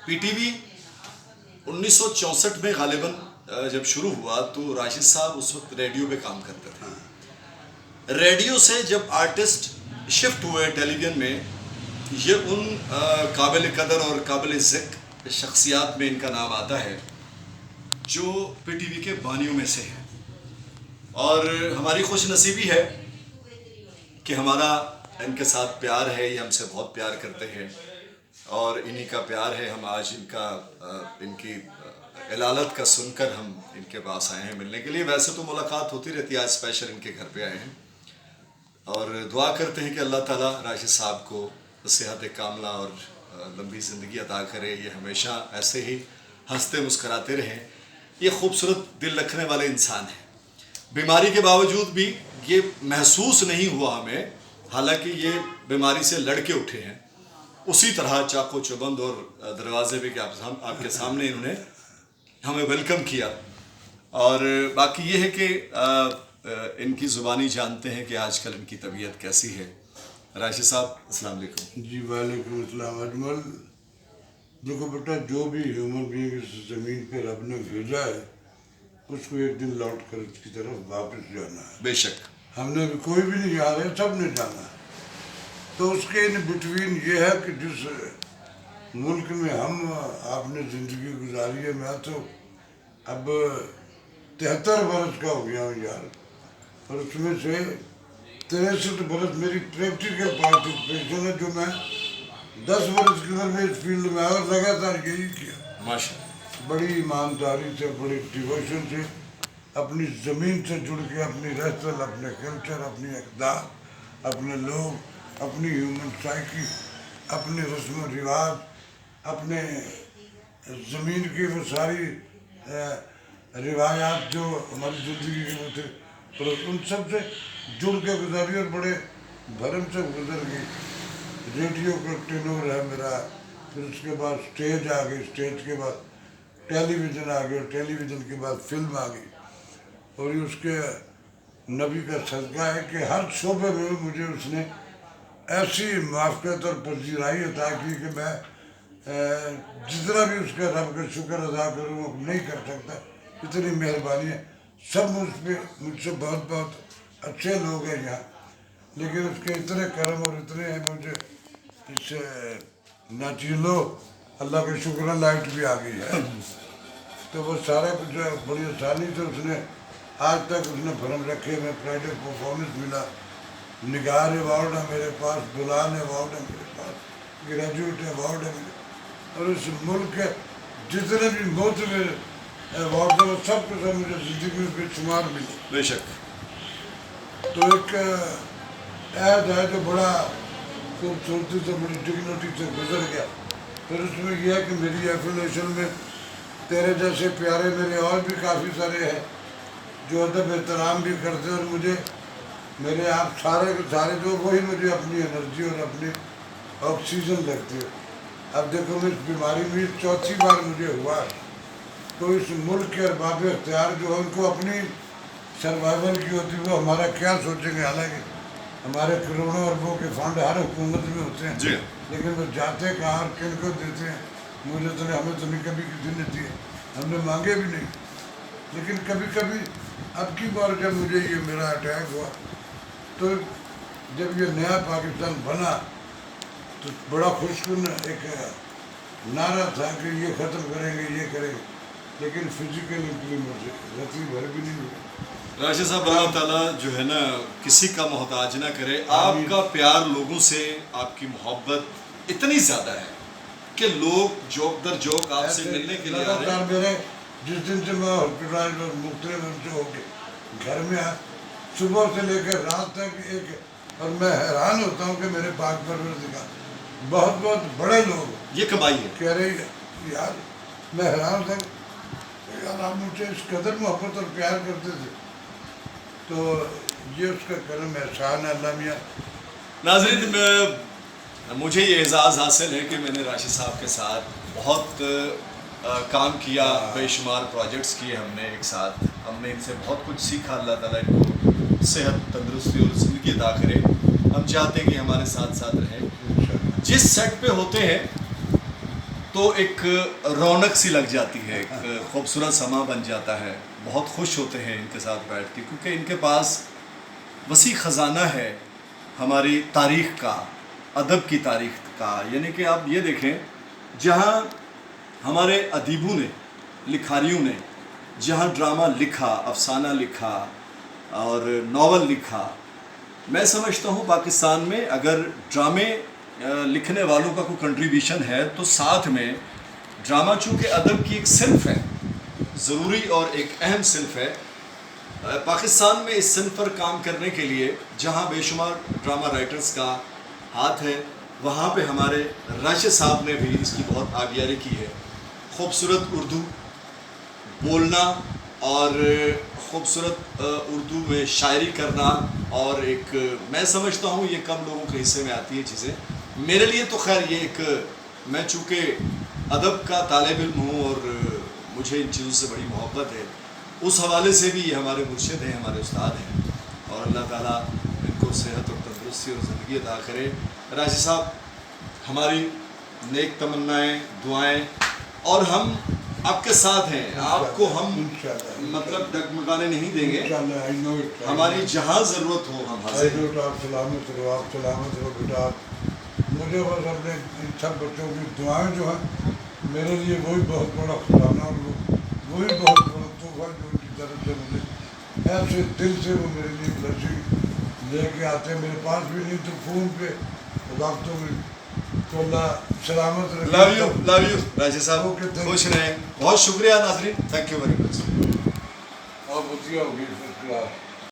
P T V 1964 میں غالباً جب شروع ہوا تو راشد صاحب اس وقت ریڈیو پہ کام کرتے تھے. ریڈیو سے جب آرٹسٹ شفٹ ہوئے ٹیلی ویژن میں، یہ ان قابل قدر اور قابل ذکر شخصیات میں ان کا نام آتا ہے جو پی ٹی وی کے بانیوں میں سے ہے. اور ہماری خوش نصیبی ہے کہ ہمارا ان کے ساتھ پیار ہے، یہ ہم سے بہت پیار کرتے ہیں اور انہی کا پیار ہے. ہم آج ان کی علالت کا سن کر ہم ان کے پاس آئے ہیں ملنے کے لیے. ویسے تو ملاقات ہوتی رہتی ہے، آج اسپیشل ان کے گھر پہ آئے ہیں اور دعا کرتے ہیں کہ اللہ تعالیٰ راشد صاحب کو صحت کاملہ اور لمبی زندگی عطا کرے. یہ ہمیشہ ایسے ہی ہنستے مسکراتے رہیں. یہ خوبصورت دل رکھنے والے انسان ہیں. بیماری کے باوجود بھی یہ محسوس نہیں ہوا ہمیں، حالانکہ یہ بیماری سے لڑ کے اٹھے ہیں. اسی طرح چاقو چوبند اور دروازے پہ آپ کے سامنے انہوں نے ہمیں ویلکم کیا. اور باقی یہ ہے کہ ان کی زبانی جانتے ہیں کہ آج کل ان کی طبیعت کیسی ہے. راشد صاحب السلام علیکم. جی وعلیکم السلام. اجمل دیکھو بیٹا، جو بھی ہیومن بینگ اس زمین پہ رب نے بھیجا ہے اس کو ایک دن لوٹ کر اس کی طرف واپس جانا ہے. بے شک ہم نے بھی کوئی بھی نہیں جا رہے، سب نے جانا ہے. تو اس کے ان بٹوین یہ ہے کہ جس ملک میں آپ نے زندگی گزاری ہے، میں تو اب 73 برس کا ہو گیا ہوں یار، اور اس میں سے 63 برس میری پریکٹیکل پارٹیسپیشن ہے جو میں 10 برس کے اندر میں اس فیلڈ میں اور لگاتار یہی کیا. ماشاء بڑی ایمانداری سے، بڑی ڈیووشن سے، اپنی زمین سے جڑ کے، اپنی رسل، اپنے کلچر، اپنی اقدار، اپنے لوگ، اپنی ہیومن سائیکی، اپنے رسم و رواج، اپنے زمین کی وہ ساری روایات جو ہماری زندگی کے وہ تھے، اور ان سب سے جڑ کے گزاری اور بڑے بھرم سے گزر گئی. ریڈیو کا ٹینور ہے میرا، پھر اس کے بعد اسٹیج آ گئی، اسٹیج کے بعد ٹیلی ویژن آ گیا، ٹیلی ویژن کے بعد فلم آ گئی. اور یہ اس کے نبی کا صدقہ ہے کہ ہر شعبے میں مجھے اس نے ایسی موافقت اور پذیرائی عطا کی کہ میں جتنا بھی اس کا رب کا شکر ادا کروں وہ نہیں کر سکتا. اتنی مہربانی ہے. سب مجھ سے بہت بہت اچھے لوگ ہیں یہاں، لیکن اس کے اتنے کرم اور اتنے ہیں مجھے اس ناچیلو اللہ کا شکر لائٹ بھی آ گئی ہے. تو وہ سارا کچھ بڑی آسانی سے اس نے آج تک اس نے فرم رکھے. میں فرائیڈے پرفارمنس ملا، نگار ایوارڈ ہے میرے پاس، بلان ایوارڈ ہے میرے پاس، گریجویٹ ایوارڈ ہے میرے پاس، اور اس ملک کے جتنے بھی معتبر ایوارڈ ہیں وہ سب کے سب مجھے زندگی میں شمار ملے. بے شک. تو ایک عہد ہے جو بڑا خوبصورتی سے، بڑی ڈگنیٹی سے گزر گیا. پھر اس میں یہ ہے کہ میری ایفیلیشن میں تیرے جیسے پیارے میرے اور بھی کافی سارے ہیں جو ادب احترام بھی کرتے ہیں، اور مجھے میرے آپ سارے کے سارے جو وہی مجھے اپنی انرجی اور اپنی آکسیجن لگتی ہے. اب دیکھو میں اس بیماری میں 4تھی بار مجھے ہوا ہے. تو اس ملک کے ارباب اختیار جو ہے ان کو اپنی سروائیول کی ہوتی ہے، وہ ہمارا کیا سوچیں گے. حالانکہ ہمارے کروڑوں اربوں کے فنڈ ہر حکومت میں ہوتے ہیں، جی لیکن وہ جاتے کہاں اور کن کو دیتے ہیں مجھے تو نہیں، ہمیں تو نہیں کبھی کسی نے دیے، ہم نے مانگے بھی نہیں. لیکن کبھی کبھی اب کی بار جب مجھے یہ میرا اٹیک ہوا تو جب یہ نیا پاکستان بنا تو بڑا خوش کن ایک نعرہ تھا کہ یہ ختم کریں گے، یہ کریں گے، لیکن فزیکل امپلیمنٹ رتی بھر بھی نہیں ہوئی. راشد صاحب اللہ تعالیٰ جو ہے نا کسی کا محتاج نہ کرے. آپ کا پیار لوگوں سے، آپ کی محبت اتنی زیادہ ہے کہ لوگ جوک در جوک آپ سے ملنے کے لیے آ رہے ہیں. میرے جس دن سے میں ہاسپٹلائز اور مختلف ان سے ہو کے گھر میں آیا، صبح سے لے کر رات تک اور میں حیران ہوتا ہوں کہ میرے پاک پروردگار بہت بہت بڑے لوگ یہ کمائی ہے. کہہ رہے یار، میں حیران تھا یار آپ مجھے اس قدر محبت اور پیار کرتے تھے. تو یہ اس کا کرم احسان ہے اللہ میاں. ناظرین، مجھے یہ اعزاز حاصل ہے کہ میں نے راشد صاحب کے ساتھ بہت کام کیا، بے شمار پروجیکٹس کیے ہم نے ایک ساتھ. ہم نے ان سے بہت کچھ سیکھا. اللہ تعالیٰ ان کو صحت، تندرستی اور زندگی عطا کرے. ہم چاہتے ہیں کہ ہمارے ساتھ ساتھ رہیں. جس سیٹ پہ ہوتے ہیں تو ایک رونق سی لگ جاتی ہے, ایک خوبصورت سما بن جاتا ہے. بہت خوش ہوتے ہیں ان کے ساتھ بیٹھ کے, کیونکہ ان کے پاس وسیع خزانہ ہے ہماری تاریخ کا, ادب کی تاریخ کا. یعنی کہ آپ یہ دیکھیں, جہاں ہمارے ادیبوں نے, لکھاریوں نے جہاں ڈرامہ لکھا, افسانہ لکھا اور ناول لکھا, میں سمجھتا ہوں پاکستان میں اگر ڈرامے لکھنے والوں کا کوئی کنٹریبیوشن ہے تو ساتھ میں ڈرامہ چونکہ ادب کی ایک صنف ہے, ضروری اور ایک اہم صنف ہے. پاکستان میں اس صنف پر کام کرنے کے لیے جہاں بے شمار ڈرامہ رائٹرز کا ہاتھ ہے, وہاں پہ ہمارے راشد صاحب نے بھی اس کی بہت آبیاری کی ہے. خوبصورت اردو بولنا اور خوبصورت اردو میں شاعری کرنا, اور ایک میں سمجھتا ہوں یہ کم لوگوں کے حصے میں آتی ہے چیزیں. میرے لیے تو خیر یہ ایک, میں چونکہ ادب کا طالب علم ہوں اور مجھے ان چیزوں سے بڑی محبت ہے, اس حوالے سے بھی یہ ہمارے مرشد ہیں, ہمارے استاد ہیں, اور اللہ تعالیٰ ان کو صحت اور تندرستی اور زندگی عطا کرے. راشد صاحب ہماری نیک تمنائیں, دعائیں, اور ہم آپ کے ساتھ ہیں. آپ کو ہم مطلب ڈگمگانے نہیں دیں گے, ہماری جہاں ضرورت ہو ہم حاضر ہیں. آپ سلامت رہو, آپ سلامت رہو بیٹا. مجھے بس اپنے ان سب بچوں کی دعائیں جو ہیں میرے لیے وہی بہت بڑا خزانہ, اور وہی بہت بڑا تحفہ جو ان کی طرف سے مجھے ایسے دل سے وہ میرے لیے بلشنگ لے کے آتے ہیں. میرے پاس بھی نہیں تو فون پہ وقتوں میں. تو اللہ سلامت رکھے. لو یو راشد صاحب, خوش رہیں. بہت شکریہ ناظرین, تھینک یو ویری مچ. آپ ہوتی ہوگی